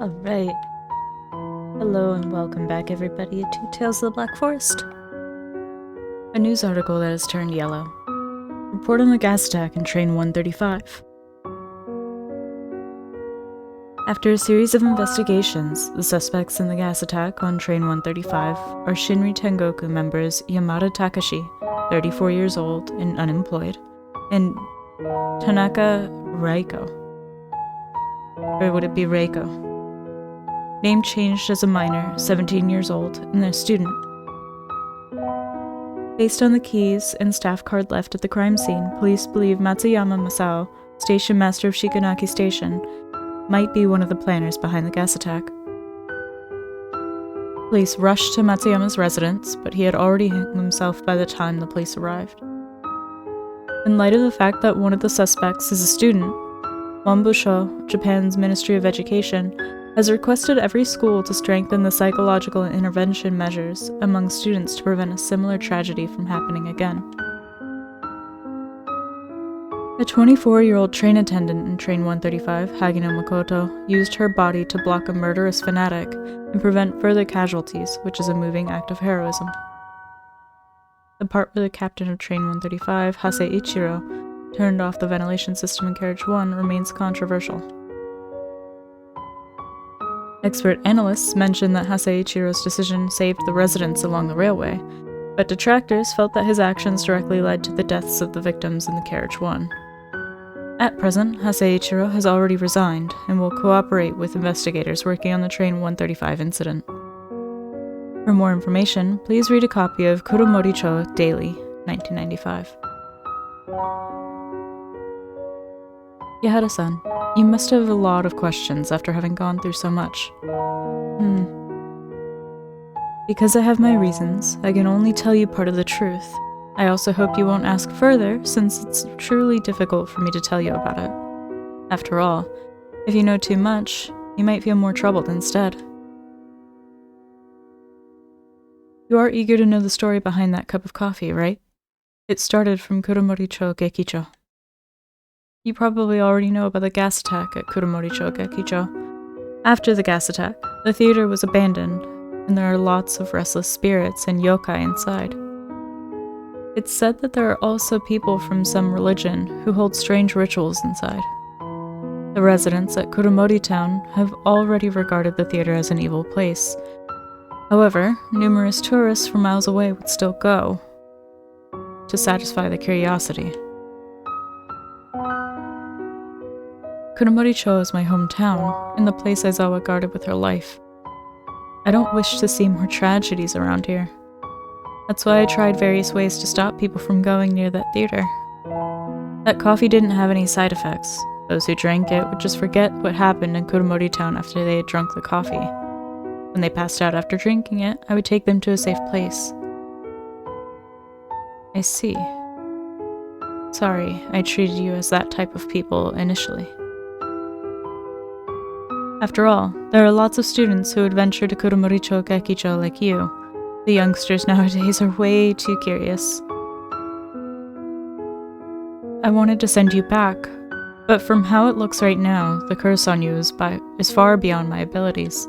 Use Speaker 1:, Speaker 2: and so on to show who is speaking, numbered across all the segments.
Speaker 1: Alright. Hello and welcome back everybody to Tales of the Black Forest. A news article that has turned yellow. Report on the gas attack in Train 135. After a series of investigations, the suspects in the gas attack on Train 135 are Shinri Tengoku members Yamada Takashi, 34 years old and unemployed, and Tanaka Raiko. Or would it be Reiko? Name changed as a minor, 17 years old, and a student. Based on the keys and staff card left at the crime scene, police believe Matsuyama Masao, station master of Shikanaki Station, might be one of the planners behind the gas attack. Police rushed to Matsuyama's residence, but he had already hung himself by the time the police arrived. In light of the fact that one of the suspects is a student, Wambusho, Japan's Ministry of Education, has requested every school to strengthen the psychological intervention measures among students to prevent a similar tragedy from happening again. A 24-year-old train attendant in Train 135, Hagino Makoto, used her body to block a murderous fanatic and prevent further casualties, which is a moving act of heroism. The part where the captain of Train 135, Hase Ichiro, turned off the ventilation system in Carriage 1 remains controversial. Expert analysts mentioned that Hase Ichiro's decision saved the residents along the railway, but detractors felt that his actions directly led to the deaths of the victims in the Carriage 1. At present, Hase Ichiro has already resigned and will cooperate with investigators working on the Train 135 incident. For more information, please read a copy of Kuromori-cho Daily, 1995. Yahara-san, you must have a lot of questions after having gone through so much. Because I have my reasons, I can only tell you part of the truth. I also hope you won't ask further, since it's truly difficult for me to tell you about it. After all, if you know too much, you might feel more troubled instead. You are eager to know the story behind that cup of coffee, right? It started from Kuromori-cho Gekicho. You probably already know about the gas attack at kuromori-cho Gekicho. After the gas attack, the theater was abandoned, and there are lots of restless spirits and yokai inside. It's said that there are also people from some religion who hold strange rituals inside. The residents at Kuromori Town have already regarded the theater as an evil place. However, numerous tourists from miles away would still go to satisfy the curiosity. Kuromori-cho is my hometown, and the place Aizawa guarded with her life. I don't wish to see more tragedies around here. That's why I tried various ways to stop people from going near that theater. That coffee didn't have any side effects. Those who drank it would just forget what happened in Kuromori Town after they had drunk the coffee. When they passed out after drinking it, I would take them to a safe place. I see. Sorry, I treated you as that type of people initially. After all, there are lots of students who would venture to Kuromori-cho Gekicho like you. The youngsters nowadays are way too curious. I wanted to send you back, but from how it looks right now, the curse on you is far beyond my abilities.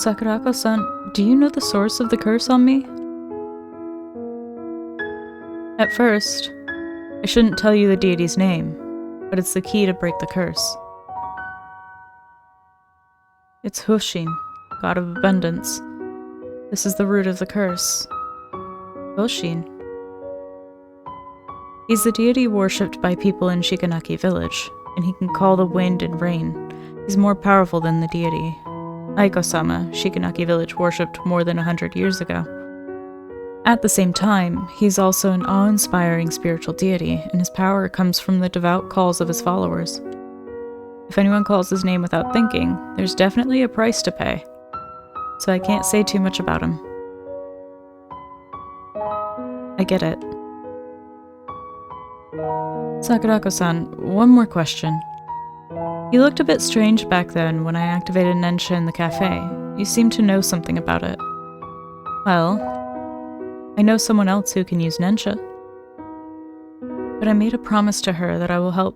Speaker 1: Sakurako-san, do you know the source of the curse on me? At first, I shouldn't tell you the deity's name, but it's the key to break the curse. It's Hoshin, god of abundance. This is the root of the curse. Hoshin. He's the deity worshipped by people in Shikanaki village, and he can call the wind and rain. He's more powerful than the deity Aiko-sama, Shikanaki village worshipped more than 100 years ago. At the same time, he's also an awe-inspiring spiritual deity, and his power comes from the devout calls of his followers. If anyone calls his name without thinking, there's definitely a price to pay. So I can't say too much about him. I get it. Sakurako-san, one more question. You looked a bit strange back then when I activated Nensha in the cafe. You seemed to know something about it. Well, I know someone else who can use Nensha. But I made a promise to her that I will help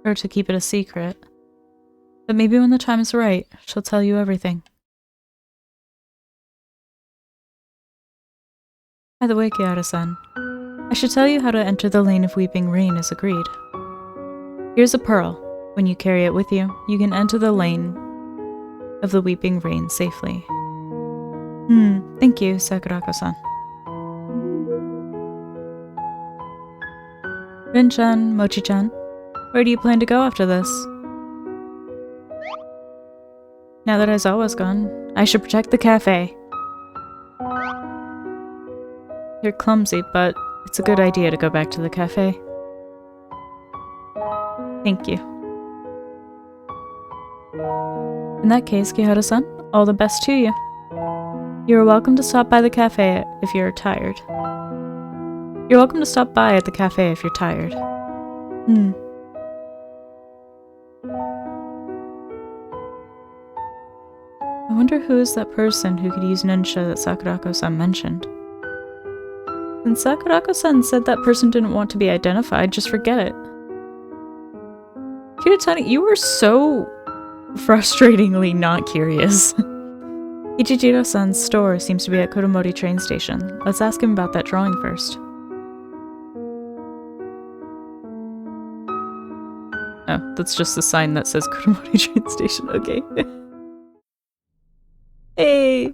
Speaker 1: her to keep it a secret. But maybe when the time is right, she'll tell you everything. By the way, Kiara-san, I should tell you how to enter the lane of Weeping Rain as agreed. Here's a pearl. When you carry it with you, you can enter the lane of the Weeping Rain safely. Thank you, Sakurako-san. Rin-chan, mochi-chan, where do you plan to go after this? Now that Aizawa's gone, I should protect the cafe. You're clumsy, but it's a good idea to go back to the cafe. Thank you. In that case, Kihara-san, all the best to you. You are welcome to stop by the cafe if you're tired. You're welcome to stop by at the cafe if you're tired. I wonder who is that person who could use Nensha that Sakurako-san mentioned. Since Sakurako-san said that person didn't want to be identified, just forget it. Kiritani, you were so frustratingly not curious. Ichijiro-san's store seems to be at Kuromori train station. Let's ask him about that drawing first. Oh, that's just the sign that says Kuromori train station, okay. Hey!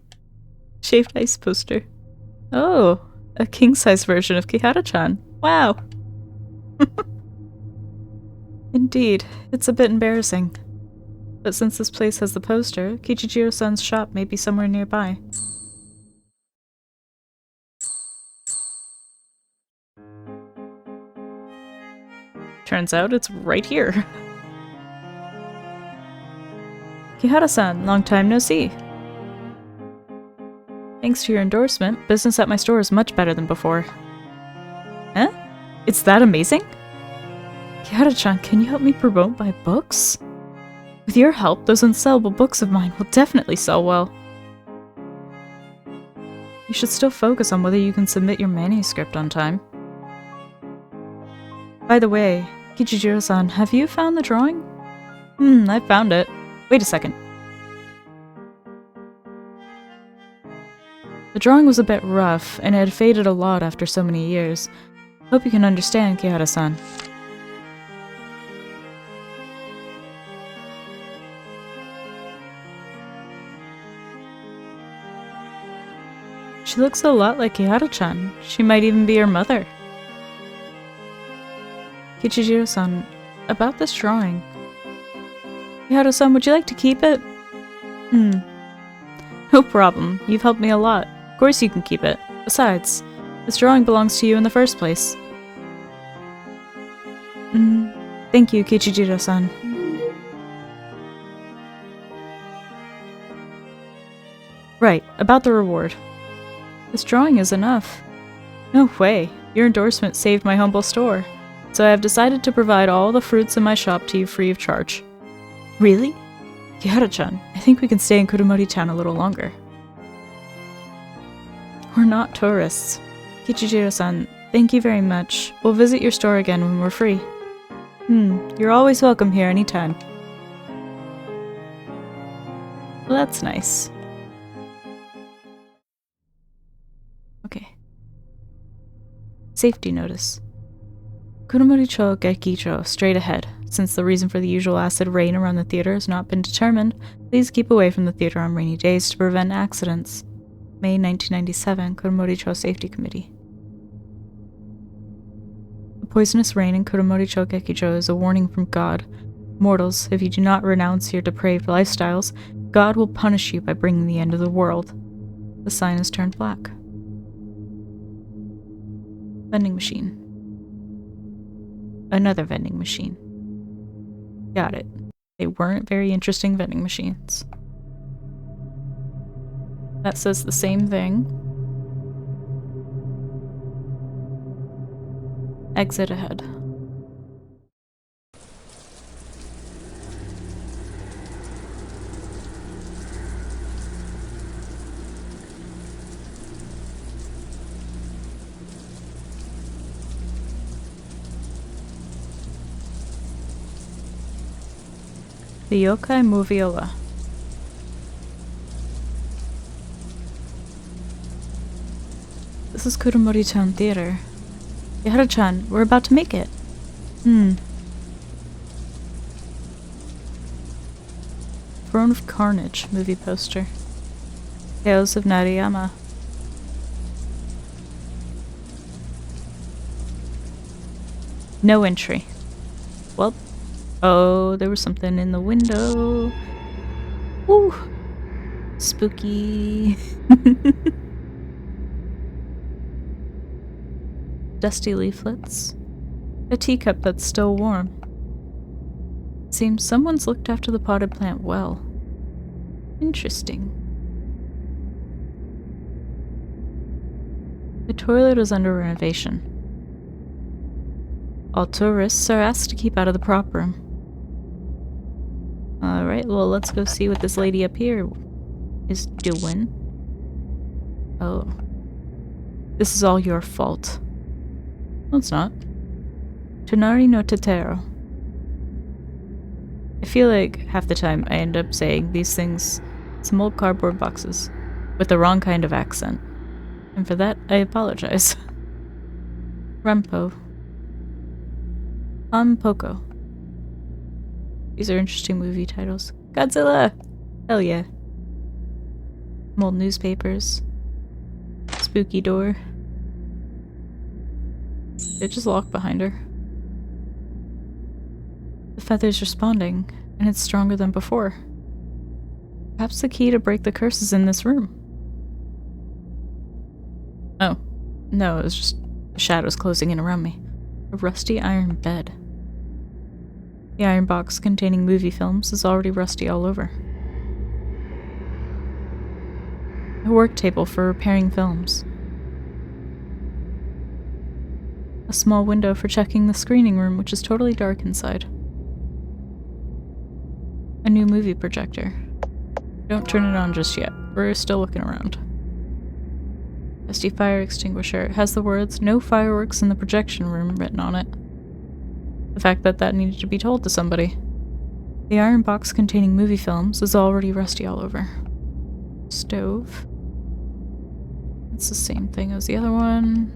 Speaker 1: Shaved ice poster. Oh, a king-size version of Kihara-chan. Wow! Indeed, it's a bit embarrassing. But since this place has the poster, Kichijiro-san's shop may be somewhere nearby. Turns out it's right here. Kihara-san, long time no see. Thanks to your endorsement, business at my store is much better than before. Huh? It's that amazing? Kihara-chan, can you help me promote my books? With your help, those unsellable books of mine will definitely sell well. You should still focus on whether you can submit your manuscript on time. By the way, Kichijiro-san, have you found the drawing? I found it. Wait a second. The drawing was a bit rough, and it had faded a lot after so many years. Hope you can understand, Kihara-san. She looks a lot like Kihara-chan. She might even be her mother. Kichijiro-san, about this drawing. Kihara-san, would you like to keep it? No problem. You've helped me a lot. Of course you can keep it. Besides, this drawing belongs to you in the first place. Thank you, Kichijiro-san. Right, about the reward. This drawing is enough. No way. Your endorsement saved my humble store. So I have decided to provide all the fruits in my shop to you free of charge. Really? Kihara-chan, I think we can stay in Kuromori-town a little longer. We're not tourists. Kichijiro-san, thank you very much. We'll visit your store again when we're free. You're always welcome here anytime. Well, that's nice. Okay. Safety notice. Kuromori-cho Gekicho, straight ahead. Since the reason for the usual acid rain around the theater has not been determined, please keep away from the theater on rainy days to prevent accidents. May 1997, Kuromori-cho Safety Committee. The poisonous rain in Kuromori-cho Gekicho is a warning from God. Mortals, if you do not renounce your depraved lifestyles, God will punish you by bringing the end of the world. The sign is turned black. Vending machine. Another vending machine. Got it. They weren't very interesting vending machines. That says the same thing. Exit ahead. The Yokai Moviola. This is Kuromori-chan Theater. Yahara-chan, we're about to make it. Throne of Carnage movie poster. Tales of Nariyama. No entry. Well, oh, there was something in the window. Woo! Spooky. Dusty leaflets. A teacup that's still warm. Seems someone's looked after the potted plant well. Interesting. The toilet is under renovation. All tourists are asked to keep out of the prop room. Alright, well, let's go see what this lady up here is doing. Oh. This is all your fault. No, it's not. Tonari no Tetero. I feel like half the time I end up saying these things, some old cardboard boxes, with the wrong kind of accent. And for that, I apologize. Rampo. Poco. These are interesting movie titles. Godzilla! Hell yeah. Some old newspapers. Spooky door. It just locked behind her. The feather's responding, and it's stronger than before. Perhaps the key to break the curse is in this room. Oh. No, it was just shadows closing in around me. A rusty iron bed. The iron box containing movie films is already rusty all over. A work table for repairing films. A small window for checking the screening room, which is totally dark inside. A new movie projector. Don't turn it on just yet. We're still looking around. Dusty fire extinguisher. It has the words, "No fireworks in the projection room" written on it. The fact that that needed to be told to somebody. The iron box containing movie films is already rusty all over. Stove. It's the same thing as the other one.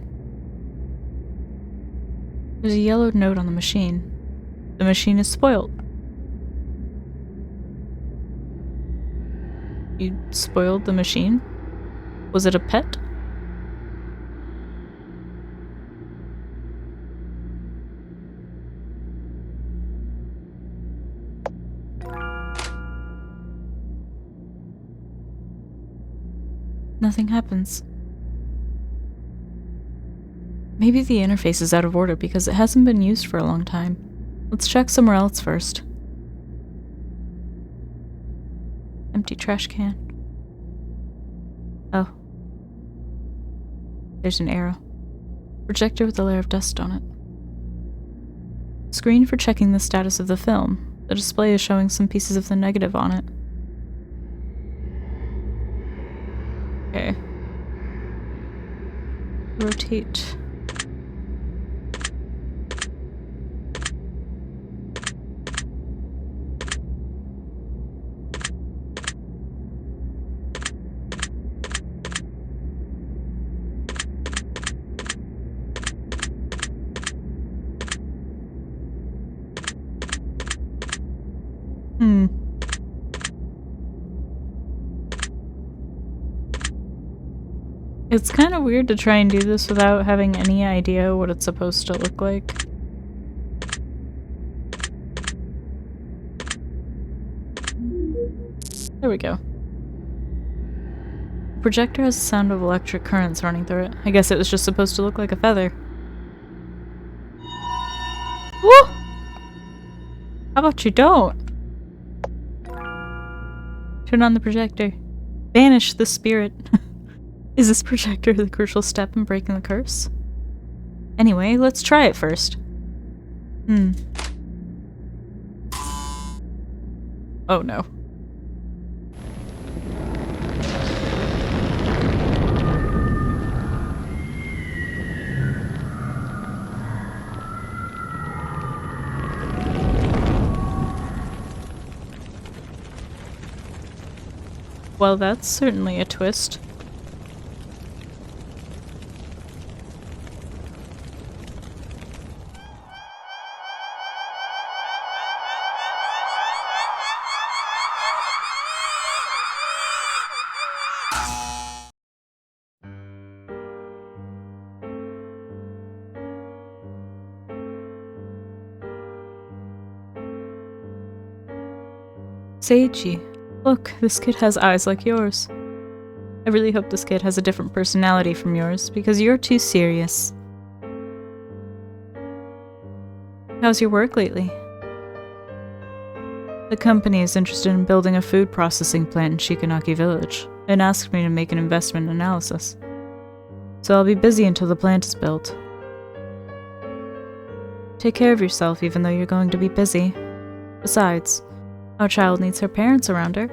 Speaker 1: There's a yellowed note on the machine. The machine is spoiled. You spoiled the machine? Was it a pet? Nothing happens. Maybe the interface is out of order because it hasn't been used for a long time. Let's check somewhere else first. Empty trash can. Oh. There's an arrow. Projector with a layer of dust on it. Screen for checking the status of the film. The display is showing some pieces of the negative on it. Okay. Rotate. It's kind of weird to try and do this without having any idea what it's supposed to look like. There we go. The projector has the sound of electric currents running through it. I guess it was just supposed to look like a feather. Woo! How about you don't? Turn on the projector. Banish the spirit. Is this projector the crucial step in breaking the curse? Anyway, let's try it first. Oh no. Well, that's certainly a twist. Seiichi, look, this kid has eyes like yours. I really hope this kid has a different personality from yours, because you're too serious. How's your work lately? The company is interested in building a food processing plant in Shikanaki Village, and asked me to make an investment analysis. So I'll be busy until the plant is built. Take care of yourself even though you're going to be busy. Besides, our child needs her parents around her.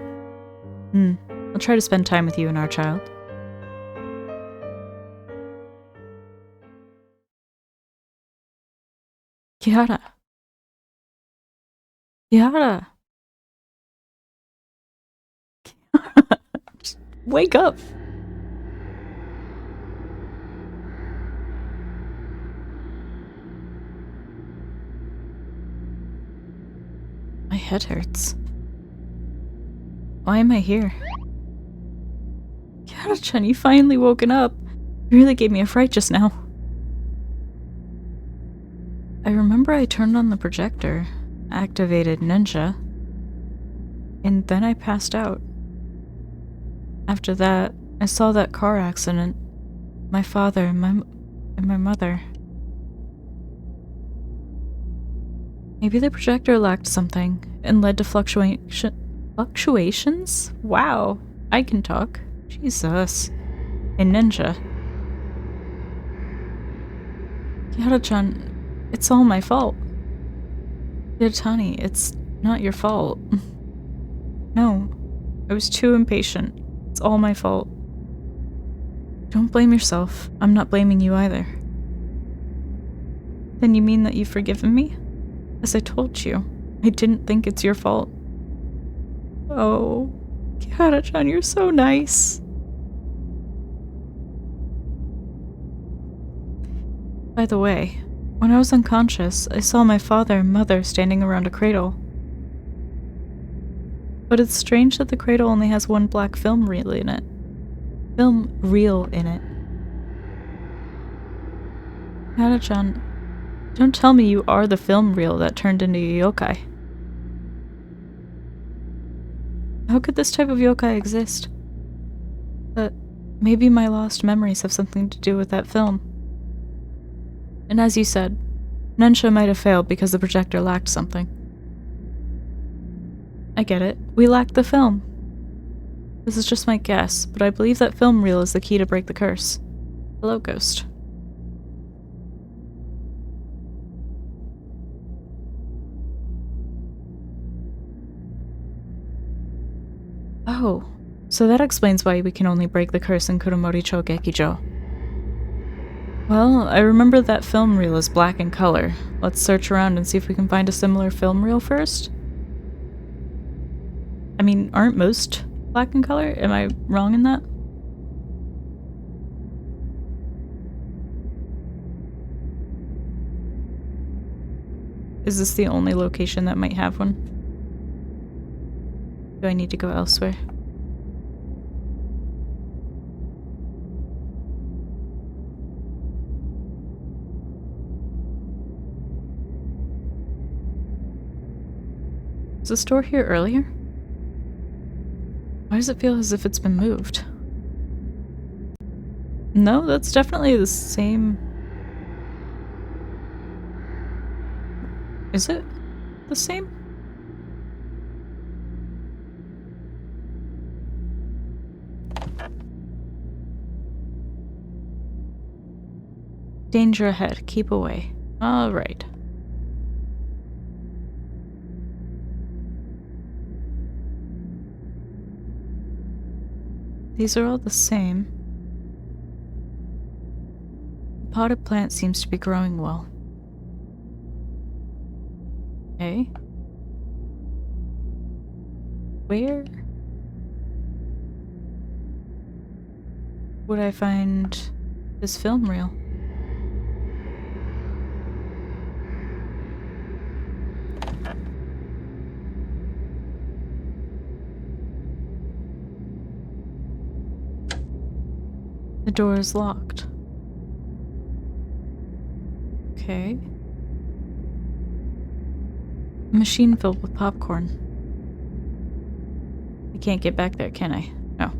Speaker 1: I'll try to spend time with you and our child. Kiara. Kiara. Just wake up. My head hurts. Why am I here? Kiara-chan, you finally woken up. You really gave me a fright just now. I remember I turned on the projector, activated ninja, and then I passed out. After that, I saw that car accident. My father and my mother. Maybe the projector lacked something and led to fluctuations? Wow, I can talk. Jesus. A ninja. Kiara-chan, it's all my fault. Yatani, it's not your fault. No, I was too impatient. It's all my fault. Don't blame yourself. I'm not blaming you either. Then you mean that you've forgiven me? As I told you, I didn't think it's your fault. Oh, Kiara-chan, you're so nice. By the way, when I was unconscious, I saw my father and mother standing around a cradle. But it's strange that the cradle only has one black film reel in it. Kiara-chan, don't tell me you are the film reel that turned into a yokai. How could this type of yokai exist? But maybe my lost memories have something to do with that film. And as you said, Nensha might have failed because the projector lacked something. I get it. We lacked the film. This is just my guess, but I believe that film reel is the key to break the curse. Hello, ghost. Oh, so that explains why we can only break the curse in Kuromori-cho Gekijo. Well, I remember that film reel is black in color. Let's search around and see if we can find a similar film reel first. I mean, aren't most black in color? Am I wrong in that? Is this the only location that might have one? Do I need to go elsewhere? Was the store here earlier? Why does it feel as if it's been moved? No, that's definitely the same. Is it the same? Danger ahead. Keep away. Alright. These are all the same. The potted plant seems to be growing well. Okay. Where? would I find this film reel? The door is locked. Okay. A machine filled with popcorn. I can't get back there, can I? No.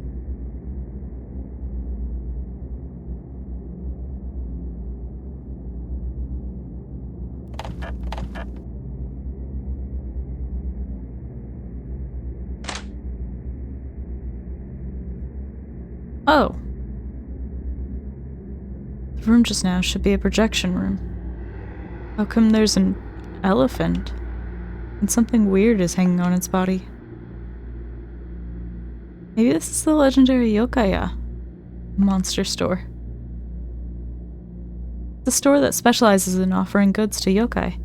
Speaker 1: Oh. The room just now should be a projection room. How come there's an elephant? And something weird is hanging on its body. Maybe this is the legendary Yokaya monster store. The store that specializes in offering goods to yokai.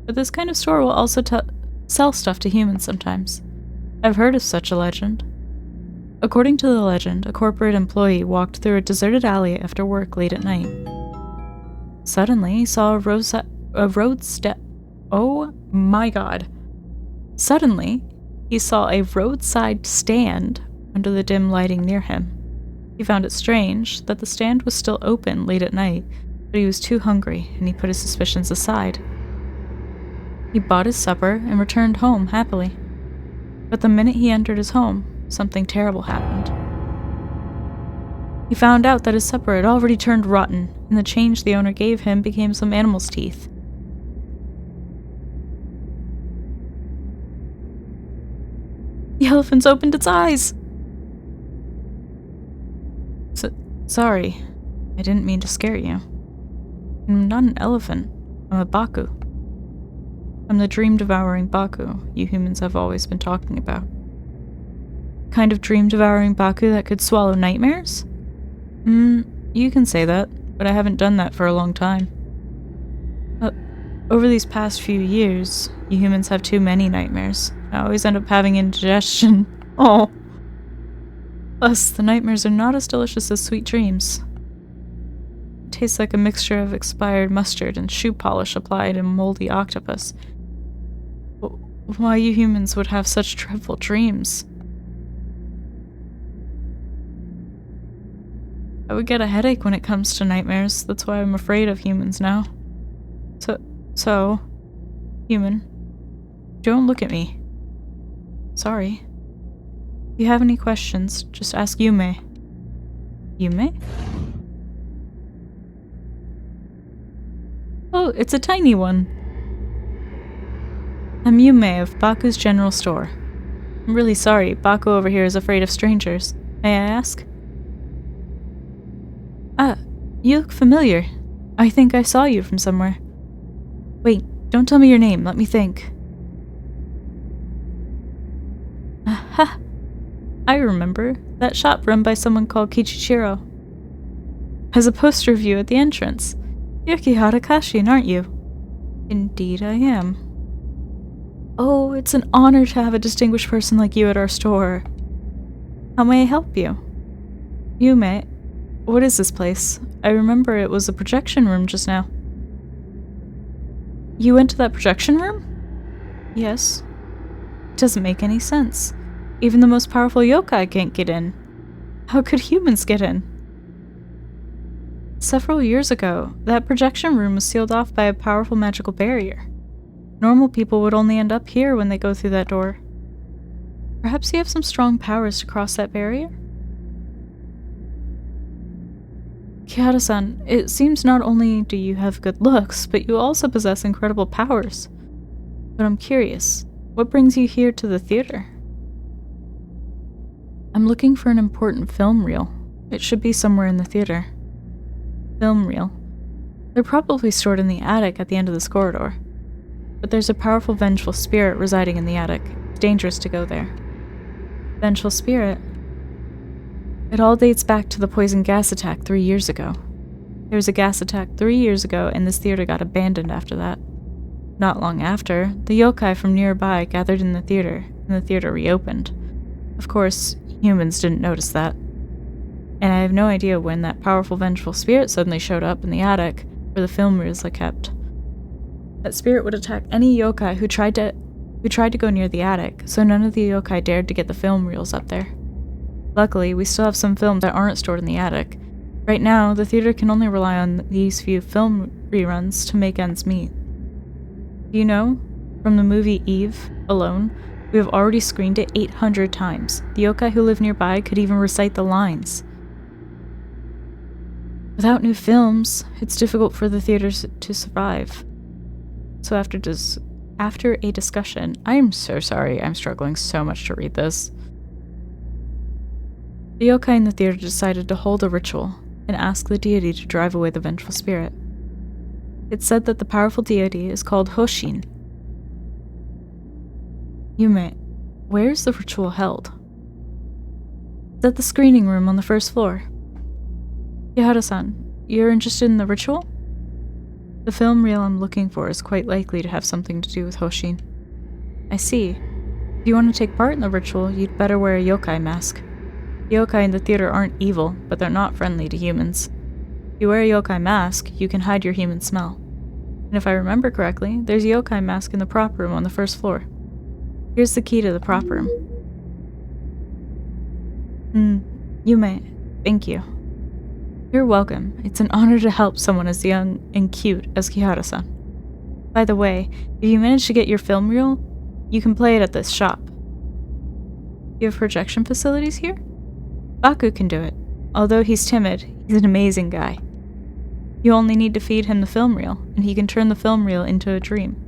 Speaker 1: But this kind of store will also sell stuff to humans sometimes. I've heard of such a legend. According to the legend, a corporate employee walked through a deserted alley after work late at night. Suddenly, he saw Oh my god. Suddenly, he saw a roadside stand under the dim lighting near him. He found it strange that the stand was still open late at night, but he was too hungry and he put his suspicions aside. He bought his supper and returned home happily. But the minute he entered his home, something terrible happened. He found out that his supper had already turned rotten, and the change the owner gave him became some animal's teeth. The elephant's opened its eyes! Sorry, I didn't mean to scare you. I'm not an elephant, I'm a Baku. I'm the dream-devouring Baku you humans have always been talking about. Kind of dream-devouring Baku that could swallow nightmares? You can say that, but I haven't done that for a long time. Over these past few years, you humans have too many nightmares. I always end up having indigestion. Oh. Plus, the nightmares are not as delicious as sweet dreams. It tastes like a mixture of expired mustard and shoe polish applied in moldy octopus. Why you humans would have such dreadful dreams? I would get a headache when it comes to nightmares. That's why I'm afraid of humans now. So, human, don't look at me. Sorry. If you have any questions, just ask Yume. Yume? Oh, it's a tiny one. I'm Yume of Baku's General Store. I'm really sorry, Baku over here is afraid of strangers. May I ask? You look familiar. I think I saw you from somewhere. Wait, don't tell me your name, let me think. Aha! I remember. That shop run by someone called Kichichiro. Has a poster of you at the entrance. You're Kihara Kashin, aren't you? Indeed I am. Oh, it's an honor to have a distinguished person like you at our store. How may I help you? Yume, what is this place? I remember it was a projection room just now. You went to that projection room? Yes. It doesn't make any sense. Even the most powerful yokai can't get in. How could humans get in? Several years ago, that projection room was sealed off by a powerful magical barrier. Normal people would only end up here when they go through that door. Perhaps you have some strong powers to cross that barrier? Kihara-san, it seems not only do you have good looks, but you also possess incredible powers. But I'm curious, what brings you here to the theater? I'm looking for an important film reel. It should be somewhere in the theater. Film reel. They're probably stored in the attic at the end of this corridor. But there's a powerful vengeful spirit residing in the attic. It's dangerous to go there. Vengeful spirit? It all dates back to the poison gas attack 3 years ago. There was a gas attack 3 years ago, and this theater got abandoned after that. Not long after, the yokai from nearby gathered in the theater, and the theater reopened. Of course, humans didn't notice that. And I have no idea when that powerful vengeful spirit suddenly showed up in the attic where the film reels are kept. That spirit would attack any yokai who tried to go near the attic, so none of the yokai dared to get the film reels up there. Luckily, we still have some films that aren't stored in the attic. Right now, the theater can only rely on these few film reruns to make ends meet. Do you know, from the movie Eve alone, we have already screened it 800 times. The yokai who live nearby could even recite the lines. Without new films, it's difficult for the theaters to survive. So after a discussion, I am so sorry, I'm struggling so much to read this. The yokai in the theater decided to hold a ritual and ask the deity to drive away the vengeful spirit. It's said that the powerful deity is called Hoshin. Yume, where is the ritual held? It's at the screening room on the first floor. Yahara-san, you're interested in the ritual? The film reel I'm looking for is quite likely to have something to do with Hoshin. I see. If you want to take part in the ritual, you'd better wear a yokai mask. The yokai in the theater aren't evil, but they're not friendly to humans. If you wear a yokai mask, you can hide your human smell. And if I remember correctly, there's a yokai mask in the prop room on the first floor. Here's the key to the prop room. Yume, thank you. You're welcome. It's an honor to help someone as young and cute as Kihara-san. By the way, if you manage to get your film reel, you can play it at this shop. You have projection facilities here? Baku can do it. Although he's timid, he's an amazing guy. You only need to feed him the film reel, and he can turn the film reel into a dream.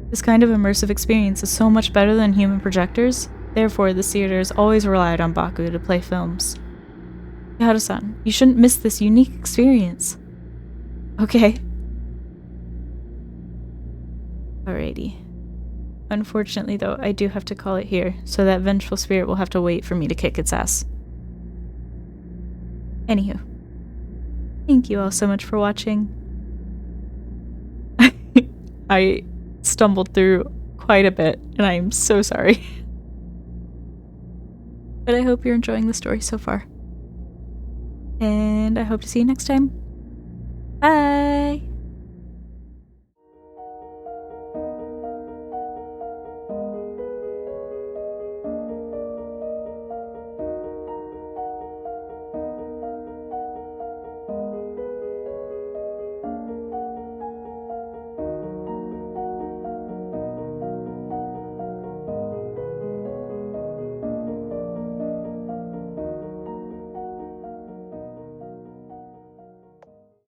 Speaker 1: This kind of immersive experience is so much better than human projectors, therefore the theater has always relied on Baku to play films. Kihara-san, you shouldn't miss this unique experience. Okay. Alrighty. Unfortunately, though, I do have to call it here, so that vengeful spirit will have to wait for me to kick its ass. Anywho. Thank you all so much for watching. I stumbled through quite a bit, and I am so sorry. But I hope you're enjoying the story so far. And I hope to see you next time.